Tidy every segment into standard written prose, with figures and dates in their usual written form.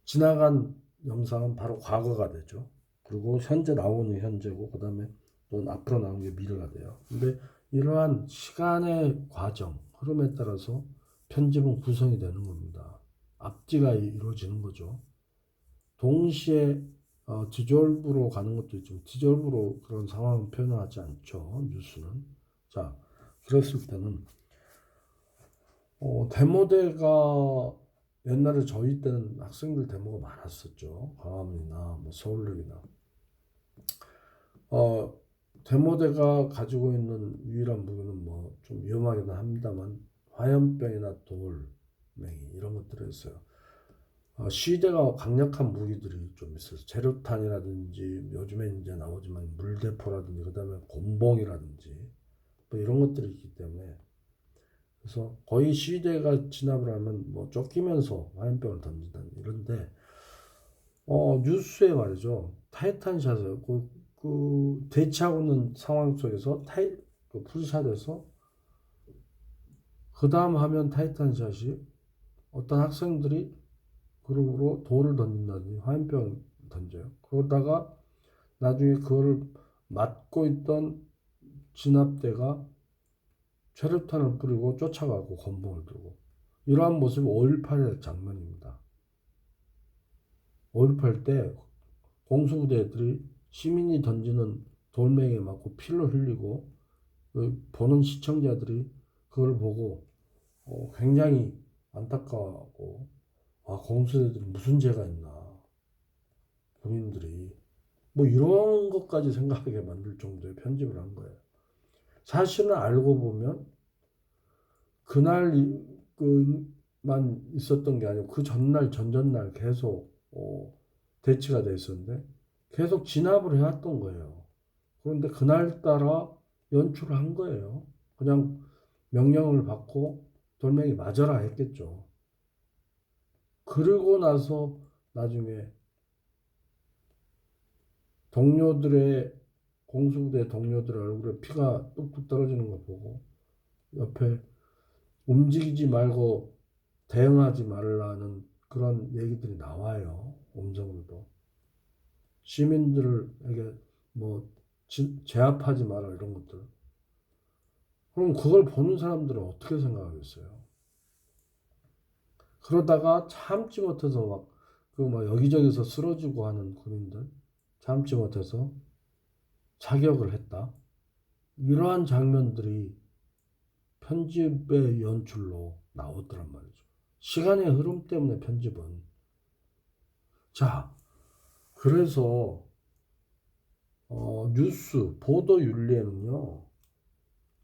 지나간 영상은 바로 과거가 되죠. 그리고 현재 나오는 현재고, 그 다음에 또 앞으로 나오는 게 미래가 돼요. 근데 이러한 시간의 과정, 흐름에 따라서 편집은 구성이 되는 겁니다. 앞뒤가 이루어지는 거죠. 동시에 디졸브로 가는 것도 있지만 디졸브로 그런 상황을 표현하지 않죠. 뉴스는. 자, 그랬을 때는 대모대가 옛날에 저희 때는 학생들 데모가 많았었죠. 광화문이나 뭐 서울역이나. 대모대가 가지고 있는 유일한 무기는 뭐 좀 위험하기는 합니다만 화염병이나 돌멩이 이런 것들이 있어요. 시대가 강력한 무기들이 좀 있어요. 제로탄이라든지 요즘에 이제 나오지만 물대포라든지 그다음에 곤봉이라든지 뭐 이런 것들이 있기 때문에 그래서 거의 시대가 진압을 하면 뭐 쫓기면서 화염병을 던진다 이런데 뉴스에 말이죠. 타이탄샷을 그 대치하고 있는 상황 속에서 그 풀샷에서 그 다음 화면 타이탄샷이 어떤 학생들이 그룹으로 돌을 던진다든지 화염병 던져요. 그러다가 나중에 그거를 맞고 있던 진압대가 최루탄을 뿌리고 쫓아가고 건봉을 들고 이러한 모습이 5.18의 장면입니다. 5.18 때 공수부대들이 시민이 던지는 돌멩이에 맞고 피를 흘리고 보는 시청자들이 그걸 보고 굉장히 안타까워하고 공수부대들이 무슨 죄가 있나 군인들이 뭐 이런 것까지 생각하게 만들 정도의 편집을 한 거예요. 사실은 알고 보면 그날 그만 있었던 게 아니고 그 전날 전전날 계속 대치가 돼 있었는데 계속 진압을 해왔던 거예요. 그런데 그날따라 연출을 한 거예요. 그냥 명령을 받고 돌멩이 맞아라 했겠죠. 그러고 나서 나중에 동료들의 공수부대 동료들의 얼굴에 피가 뚝뚝 떨어지는 거 보고 옆에 움직이지 말고 대응하지 말라는 그런 얘기들이 나와요. 음성으로도. 시민들에게 뭐 제압하지 마라 이런 것들. 그럼 그걸 보는 사람들은 어떻게 생각하겠어요? 그러다가 참지 못해서 막 여기저기서 쓰러지고 하는 군인들 참지 못해서 자격을 했다. 이러한 장면들이 편집의 연출로 나오더란 말이죠. 시간의 흐름 때문에 편집은. 자, 그래서 뉴스 보도 윤리에는요.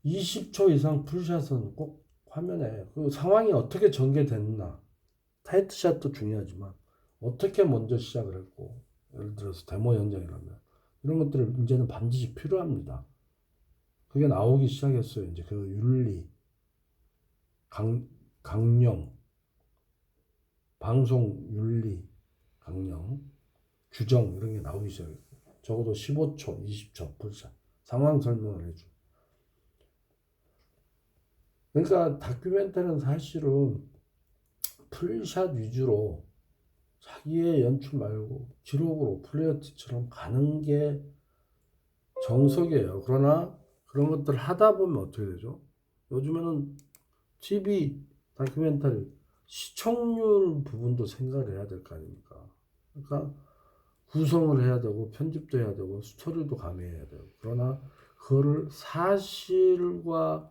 20초 이상 풀샷은 꼭 화면에 그 상황이 어떻게 전개됐나 타이트샷도 중요하지만 어떻게 먼저 시작을 했고 예를 들어서 데모 현장이라면 이런 것들을 이제는 반드시 필요합니다. 그게 나오기 시작했어요. 이제 그 윤리, 강령, 방송 윤리, 강령, 규정 이런 게 나오기 시작했어요. 적어도 15초, 20초 풀샷 상황 설명을 해줘. 그러니까 다큐멘터리는 사실은 풀샷 위주로 자기의 연출 말고 기록으로 플레이어티처럼 가는 게 정석이에요. 그러나 그런 것들을 하다 보면 어떻게 되죠? 요즘에는 TV 다큐멘터리 시청률 부분도 생각을 해야 될 거 아닙니까? 그러니까 구성을 해야 되고 편집도 해야 되고 스토리도 가미해야 돼요. 그러나 그거를 사실과는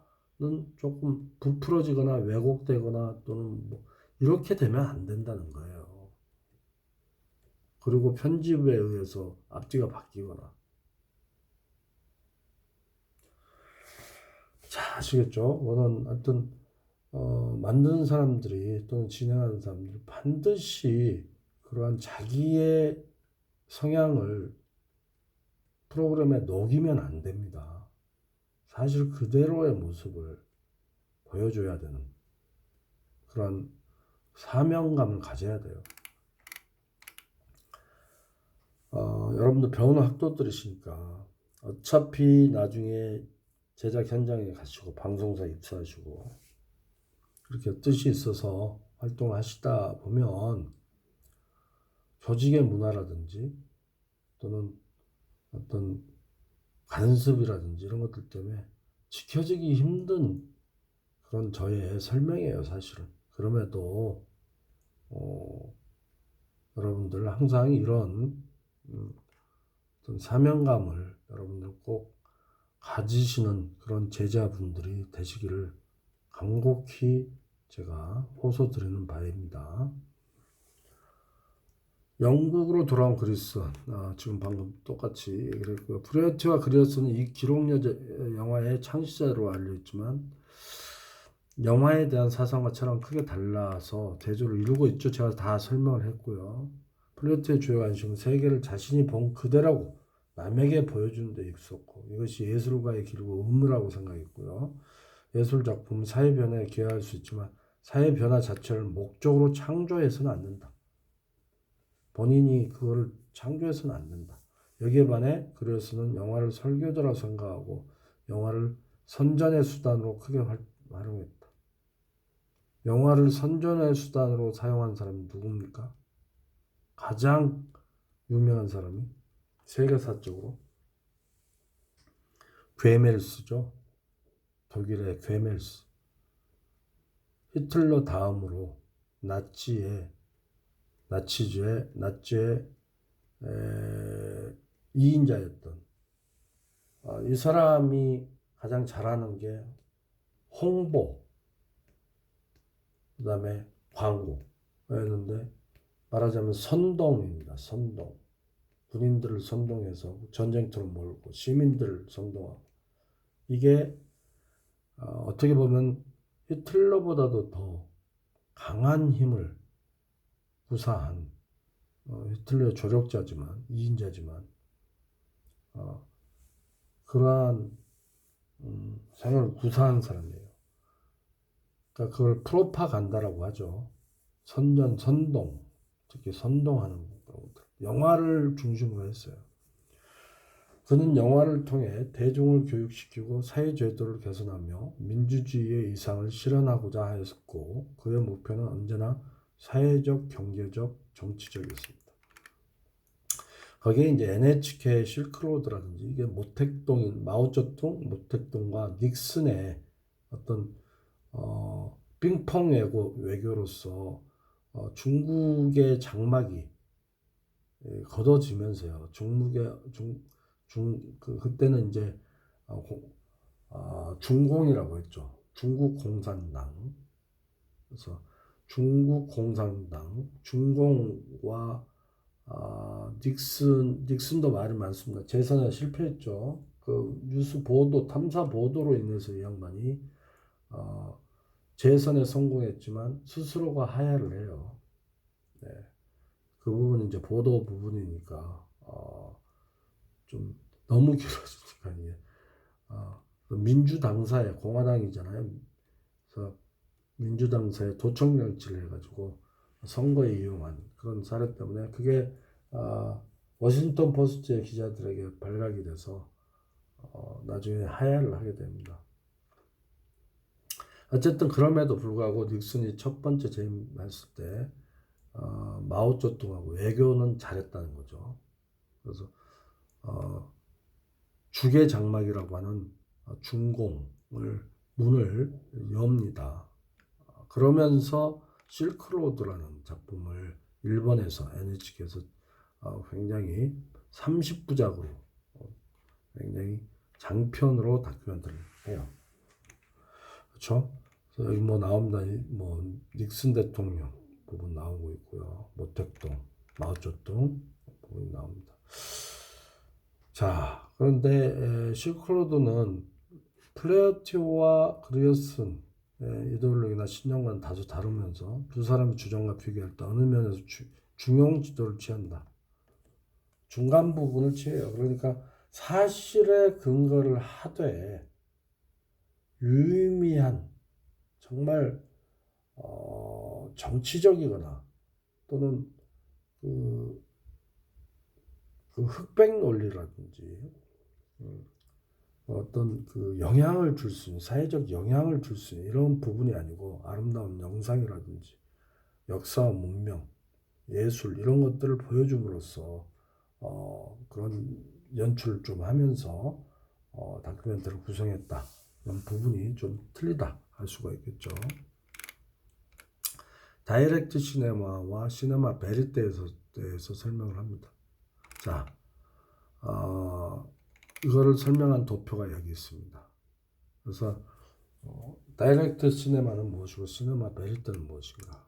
조금 부풀어지거나 왜곡되거나 또는 뭐 이렇게 되면 안 된다는 거예요. 그리고 편집에 의해서 앞뒤가 바뀌거나. 자, 아시겠죠? 저는 하여튼 만드는 사람들이 또는 진행하는 사람들이 반드시 그러한 자기의 성향을 프로그램에 녹이면 안 됩니다. 사실 그대로의 모습을 보여줘야 되는 그런 사명감을 가져야 돼요. 여러분들 배우는 학도들이시니까 어차피 나중에 제작 현장에 가시고 방송사 입사하시고 그렇게 뜻이 있어서 활동을 하시다 보면 조직의 문화라든지 또는 어떤 간섭이라든지 이런 것들 때문에 지켜지기 힘든 그런 저의 설명이에요, 사실은. 그럼에도 여러분들 항상 이런 어떤 사명감을 여러분들 꼭 가지시는 그런 제자분들이 되시기를 간곡히 제가 호소드리는 바입니다. 영국으로 돌아온 그리스, 지금 방금 똑같이 얘기를 했고요. 브레어티와 그리어스는 이 기록 영화의 창시자로 알려있지만 영화에 대한 사상과 철학은 크게 달라서 대조를 이루고 있죠. 제가 다 설명을 했고요. 플레이트의 주요 관심은 세계를 자신이 본 그대라고 남에게 보여주는 데 있었고 이것이 예술가의 길고 의무라고 생각했고요. 예술 작품은 사회 변화에 기여할 수 있지만 사회 변화 자체를 목적으로 창조해서는 안 된다. 본인이 그거를 창조해서는 안 된다. 여기에 반해 그리어스는 영화를 설교자라고 생각하고 영화를 선전의 수단으로 크게 활용했다. 영화를 선전의 수단으로 사용한 사람이 누굽니까? 가장 유명한 사람이 세계사적으로 괴멜스죠. 독일의 괴멜스. 히틀러 다음으로 나치주의 2인자였던 이 사람이 가장 잘하는 게 홍보, 그 다음에 광고였는데 말하자면 선동입니다. 선동. 군인들을 선동해서 전쟁터로 몰고 시민들을 선동하고 이게 어떻게 보면 히틀러보다도 더 강한 힘을 구사한 히틀러의 조력자지만 2인자지만 그러한 생을 구사한 사람이에요. 그러니까 그걸 프로파간다라고 하죠. 선동, 특히 선동하는 것들. 영화를 중심으로 했어요. 그는 영화를 통해 대중을 교육시키고 사회제도를 개선하며 민주주의의 이상을 실현하고자 하였고 그의 목표는 언제나 사회적, 경제적, 정치적이었습니다. 거기에 이제 NHK 실크로드라든지 이게 마오쩌둥, 모택동과 닉슨의 어떤 빙펑 외교로서 중국의 장막이 걷어지면서요. 그때는 이제 중공이라고 했죠. 중국 공산당. 그래서 중국 공산당, 중공과 닉슨도 말이 많습니다. 재선에 실패했죠. 그 뉴스 보도, 탐사 보도로 인해서 이 양반이 재선에 성공했지만 스스로가 하야를 해요. 네. 그 부분은 이제 보도 부분이니까 좀 너무 길어지니까 이게 민주당사에 공화당이잖아요. 그래서 민주당사에 도청장치를 해가지고 선거에 이용한 그런 사례 때문에 그게 워싱턴 포스트의 기자들에게 발각이 돼서 나중에 하야를 하게 됩니다. 어쨌든 그럼에도 불구하고 닉슨이 첫 번째 재임했을 때 마오쩌둥하고 외교는 잘했다는 거죠. 그래서 죽의 장막이라고 하는 중공을 문을 엽니다. 그러면서 실크로드라는 작품을 일본에서 NHK에서 굉장히 30부작으로 굉장히 장편으로 다큐멘터리를 해요. 그렇죠? 그래서 여기 뭐 나옵니다. 뭐 닉슨 대통령 부분 나오고 있고요. 모택동, 마오쩌둥 부분이 나옵니다. 자, 그런데 실크로드는 플레어티오와 그리어슨 이데올로기나 신념과는 다소 다르면서 두 사람의 주장과 비교할 때 어느 면에서 중용 지도를 취한다. 중간 부분을 취해요. 그러니까 사실에 근거를 하되 유의미한 정말 정치적이거나 또는 그 흑백 논리라든지 어떤 그 영향을 줄 수 있는 사회적 영향을 줄 수 있는 이런 부분이 아니고 아름다운 영상이라든지 역사와 문명, 예술 이런 것들을 보여줌으로써 그런 연출을 좀 하면서 다큐멘터리를 구성했다. 그런 부분이 좀 틀리다 할 수가 있겠죠. 다이렉트 시네마와 시네마 베리테에 대해서 설명을 합니다. 자, 이거를 설명한 도표가 여기 있습니다. 그래서 다이렉트 시네마는 무엇이고 시네마 베리테는 무엇인가?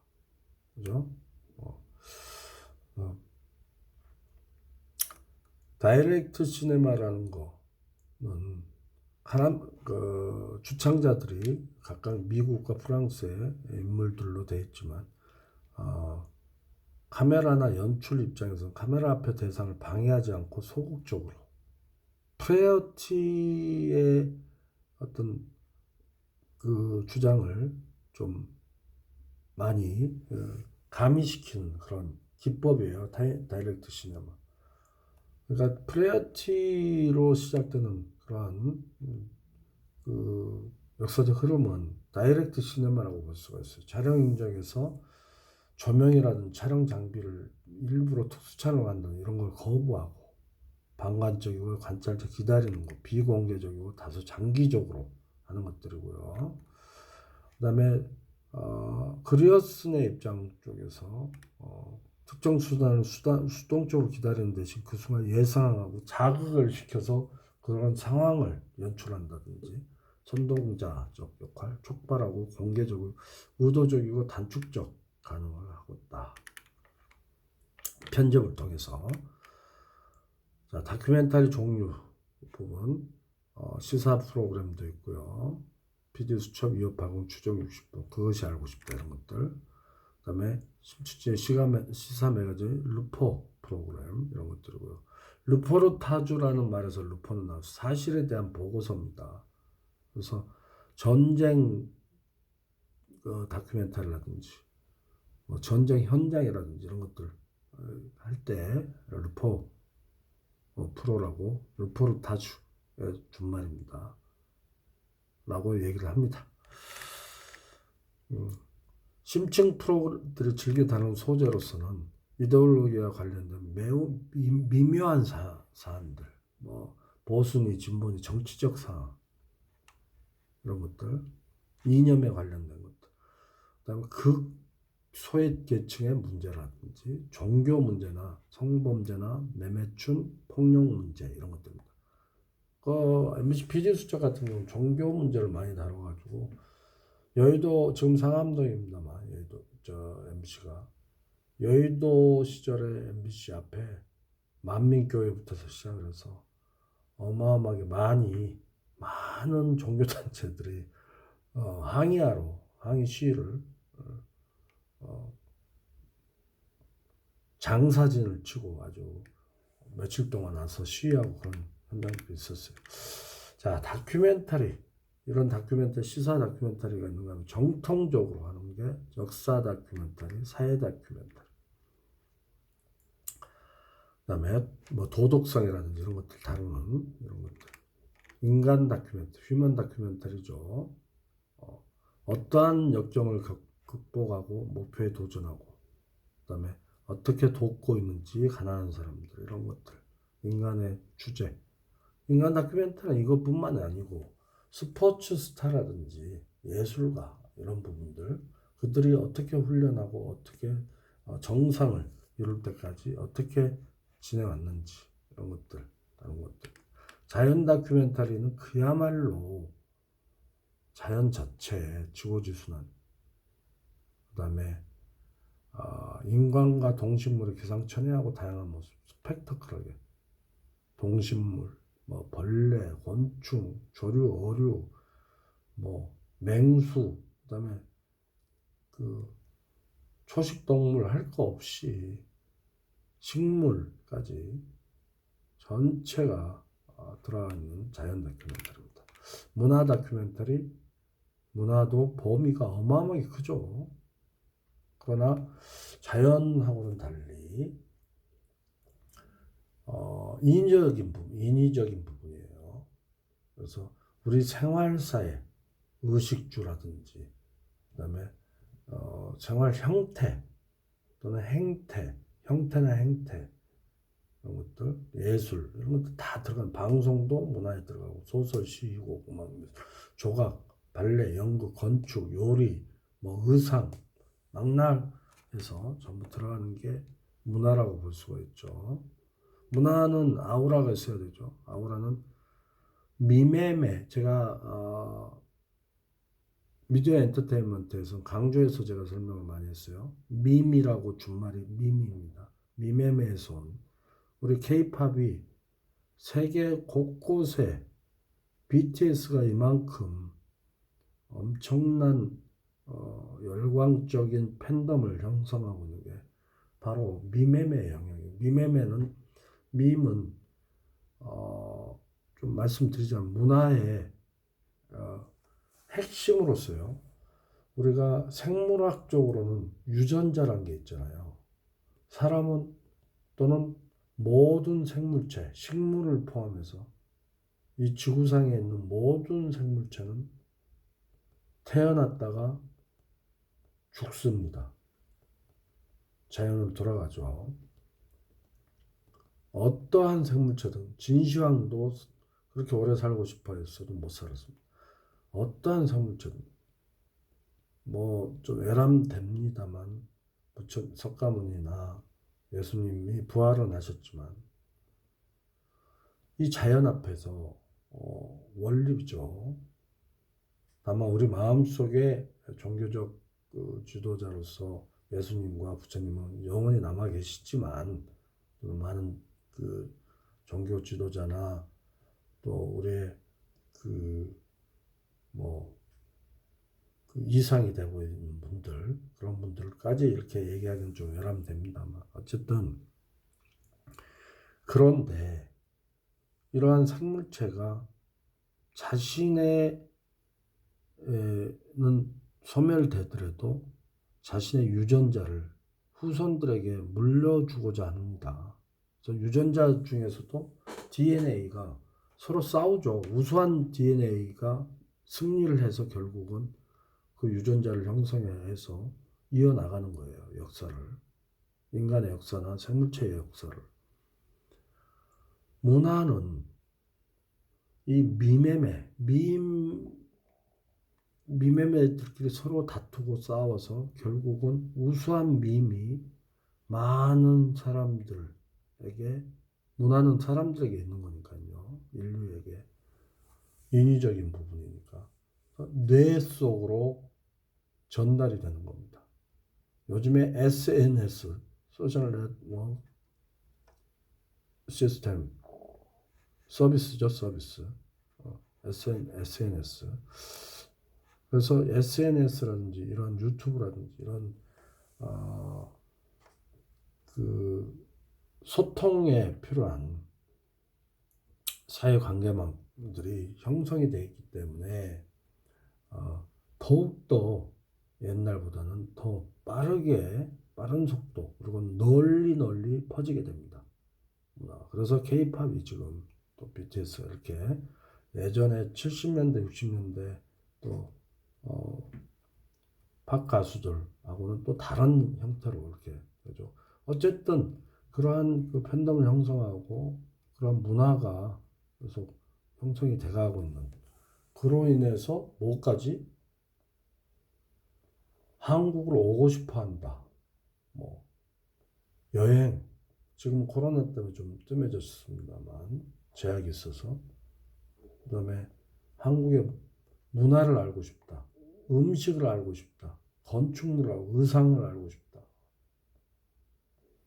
그죠? 다이렉트 시네마라는 거는 주창자들이 각각 미국과 프랑스의 인물들로 되어 있지만 카메라나 연출 입장에서 카메라 앞에 대상을 방해하지 않고 소극적으로 프레어티의 어떤 그 주장을 좀 많이 가미시키는 그런 기법이에요. 다이렉트 시네마. 그러니까 프레어티로 시작되는 그러한 그 역사적 흐름은 다이렉트 시네마라고 볼 수가 있어요. 촬영 현장에서 조명이라든 촬영 장비를 일부러 특수 촬영한다는 이런 걸 거부하고 방관적이고 관찰적 기다리는 거, 비공개적이고 다소 장기적으로 하는 것들이고요. 그다음에 그리어슨의 입장 쪽에서 특정 수단을 수동적으로 기다리는 대신 그 순간 예상하고 자극을 시켜서 그런 상황을 연출한다든지 선동자적 역할, 촉발하고 공개적이고 의도적이고 단축적 가능을 하고 있다. 편집을 통해서. 자, 다큐멘터리 종류 부분 시사 프로그램도 있고요. PD 수첩 2580 추정 60분 그것이 알고 싶다 이런 것들. 그다음에 심취재 시사 매거진 루포 프로그램 이런 것들이고요. 루포르타주라는 말에서 루포는 나와서 사실에 대한 보고서입니다. 그래서 전쟁 다큐멘터리라든지 뭐 전쟁 현장이라든지 이런 것들 할 때 루포 프로라고 루포르타주의 준말입니다. 라고 얘기를 합니다. 심층 프로들이 즐겨 다루는 소재로서는 이데올로기와 관련된 매우 미묘한 사안들, 뭐 보수니 진보니 정치적 사안 이런 것들, 이념에 관련된 것들, 그다음에 소외 계층의 문제라든지 종교 문제나 성범죄나 매매춘 폭력 문제 이런 것들입니다. MBC PD 수첩 같은 경우는 종교 문제를 많이 다뤄가지고 여의도 지금 상암동입니다만 여의도 MBC가 여의도 시절에 MBC 앞에 만민교회부터 시작을 해서 어마어마하게 많은 종교단체들이 항의 시위를 장사진을 치고 아주 며칠 동안 와서 시위하고 그런 현장도 있었어요. 자, 다큐멘터리 이런 다큐멘터리 시사 다큐멘터리가 있는가 하면 정통적으로 하는 게 역사 다큐멘터리, 사회 다큐멘터리. 그다음에 뭐 도덕성이라든지 이런 것들 다루는 이런 것들. 인간 다큐멘터리, 휴먼 다큐멘터리죠. 어떠한 역경을 극복하고 목표에 도전하고 그다음에 어떻게 돕고 있는지 가난한 사람들 이런 것들. 인간의 주제. 인간 다큐멘터리는 이것뿐만 아니고 스포츠 스타라든지 예술가 이런 부분들 그들이 어떻게 훈련하고 어떻게 정상을 이룰 때까지 어떻게 지내왔는지 이런 것들 다른 것들. 자연 다큐멘터리는 그야말로 자연 자체의 지고지순한 그다음에 인간과 동식물의 기상천외하고 다양한 모습 스펙터클하게 동식물 뭐 벌레, 곤충, 조류, 어류, 뭐 맹수, 그다음에 그 초식 동물 할 거 없이 식물까지 전체가 들어가 있는 자연 다큐멘터리입니다. 문화 다큐멘터리, 문화도 범위가 어마어마하게 크죠. 그러나 자연하고는 달리 인위적인 부분이에요. 그래서 우리 생활사의 의식주라든지 그다음에 생활 형태 또는 행태, 형태나 행태 이런 것들, 예술 이런 것들 다 들어간 방송도 문화에 들어가고 소설, 시, 곡, 음악, 조각, 발레, 연극, 건축, 요리, 뭐 의상, 망날해서 전부 들어가는 게 문화라고 볼 수가 있죠. 문화는 아우라가 있어야 되죠. 아우라는 미매매 제가 미디어 엔터테인먼트에서 강조해서 제가 설명을 많이 했어요. 밈이라고 준말이 밈입니다. 미매매에서 온 우리 케이팝이 세계 곳곳에 BTS가 이만큼 엄청난 열광적인 팬덤을 형성하고 있는 게 바로 미매매의 영역이에요. 밈은 좀 말씀드리자면 문화의 핵심으로서요. 우리가 생물학적으로는 유전자라는 게 있잖아요. 사람은 또는 모든 생물체, 식물을 포함해서 이 지구상에 있는 모든 생물체는 태어났다가 죽습니다. 자연으로 돌아가죠. 어떠한 생물체든 진시황도 그렇게 오래 살고 싶어 했어도 못 살았습니다. 어떠한 생물체든 뭐 좀 외람됩니다만 부처 석가모니나 예수님이 부활은 하셨지만 이 자연 앞에서 원리죠. 다만 우리 마음속에 종교적 지도자로서 예수님과 부처님은 영원히 남아 계시지만 많은 그 종교 지도자나 또 우리의 그 이상이 되고 있는 분들 그런 분들까지 이렇게 얘기하기는 좀 외람됩니다만 어쨌든 그런데 이러한 생물체가 자신의 는 소멸되더라도 자신의 유전자를 후손들에게 물려주고자 합니다. 그래서 유전자 중에서도 DNA가 서로 싸우죠. 우수한 DNA가 승리를 해서 결국은 그 유전자를 형성해서 이어나가는 거예요. 역사를. 인간의 역사나 생물체의 역사를. 문화는 이 미매매들끼리 서로 다투고 싸워서 결국은 우수한 밈이 많은 사람들에게 문화는 사람들에게 있는 거니까요. 인류에게 인위적인 부분이니까 뇌 속으로 전달이 되는 겁니다. 요즘에 SNS 소셜 네트워크 시스템 서비스죠. 서비스 SNS 그래서 SNS라든지 이런 유튜브라든지 이런 그 소통에 필요한 사회관계망들이 형성이 되어 있기 때문에 더욱더 옛날보다는 더 빠른 속도 그리고 널리 퍼지게 됩니다. 그래서 K-팝이 지금 또 BTS 이렇게 예전에 70년대 60년대 또 팝 가수들하고는 또 다른 형태로 이렇게 되죠. 어쨌든 그러한 그 팬덤을 형성하고 그런 문화가 계속 형성이 돼가고 있는 그로 인해서 뭐까지 한국으로 오고 싶어 한다. 뭐 여행 지금 코로나 때문에 좀 뜸해졌습니다만 제약이 있어서 그다음에 한국의 문화를 알고 싶다. 음식을 알고 싶다. 건축물을 알고 의상을 알고 싶다.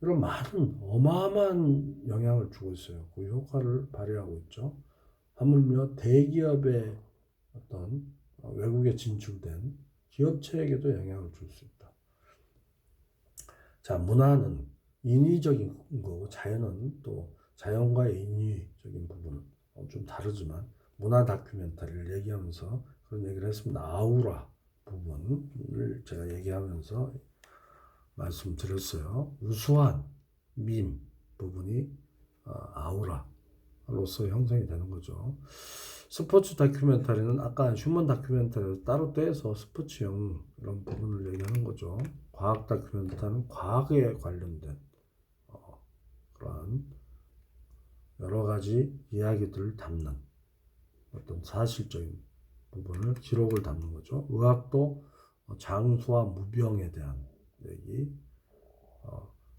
이런 많은 어마어마한 영향을 주고 있어요. 그 효과를 발휘하고 있죠. 하물며 대기업의 어떤 외국에 진출된 기업체에게도 영향을 줄 수 있다. 자, 문화는 인위적인 거고 자연은 또 자연과의 인위적인 부분은 좀 다르지만 문화 다큐멘터리를 얘기하면서 그런 얘기를 했습니다. 아우라 부분을 제가 얘기하면서 말씀드렸어요. 우수한 부분이 아우라로서 형성이 되는 거죠. 스포츠 다큐멘터리는 아까 휴먼 다큐멘터리를 따로 떼서 스포츠용 이런 부분을 얘기하는 거죠. 과학 다큐멘터리는 과학에 관련된 그러한 여러 가지 이야기들을 담는 어떤 사실적인 부분을 기록을 담는 거죠. 의학도 장수와 무병에 대한 얘기,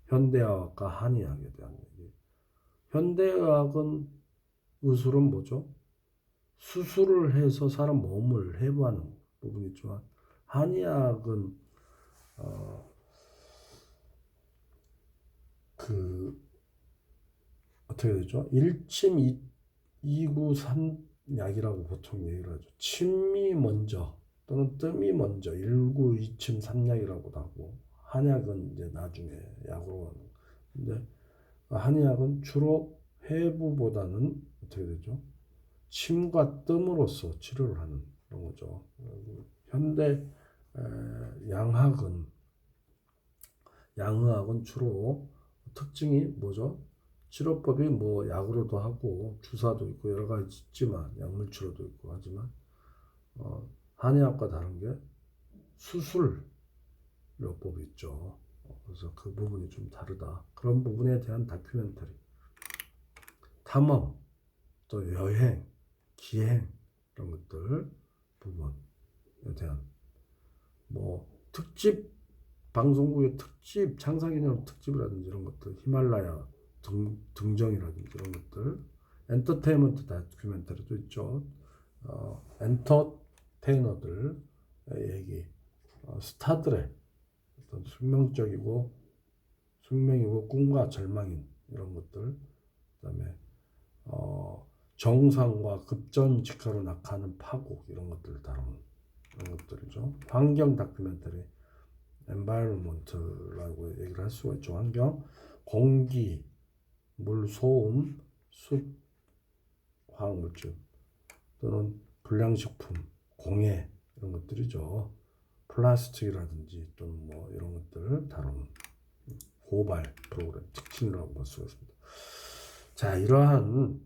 현대의학과 한의학에 대한 얘기. 현대의학은 의술은 뭐죠? 수술을 해서 사람 몸을 해부하는 부분이 있지만 한의학은 그 어떻게 되죠? 1침 2구 3약이라고 보통 얘기를 하죠. 침이 먼저 또는 뜸이 먼저 1구 2침 3약이라고도 하고 한약은 이제 나중에 약으로 하는. 근데 한의학은 주로 해부보다는 어떻게 되죠? 침과 뜸으로써 치료를 하는 그런 거죠. 현대 양의학은 주로 특징이 뭐죠? 치료법이 뭐 약으로도 하고 주사도 있고 여러 가지 있지만 약물 치료도 있고 하지만 한의학과 다른 게 수술요법이 있죠. 그래서 그 부분이 좀 다르다. 그런 부분에 대한 다큐멘터리, 탐험, 또 여행, 기행 이런 것들 부분에 대한 뭐 특집 방송국의 특집 창사기념 특집이라든지 이런 것들, 히말라야 등정이라든지 이런 것들, 엔터테인먼트 다큐멘터리도 있죠. 엔터테이너들의 얘기, 스타들의 어떤 숙명이고 꿈과 절망인 이런 것들, 그다음에 정상과 급전직하로 낙하하는 파국 이런 것들을 다루는 이런 것들이죠. 환경 다큐멘터리, environment라고 얘기를 할 수가 있죠. 환경, 공기, 물, 소음, 숲, 화학물질 또는 불량식품, 공해 이런 것들이죠. 플라스틱이라든지 또는 뭐 이런 것들을 다루는 고발 프로그램 특징이라고 볼 수가 있습니다. 자, 이러한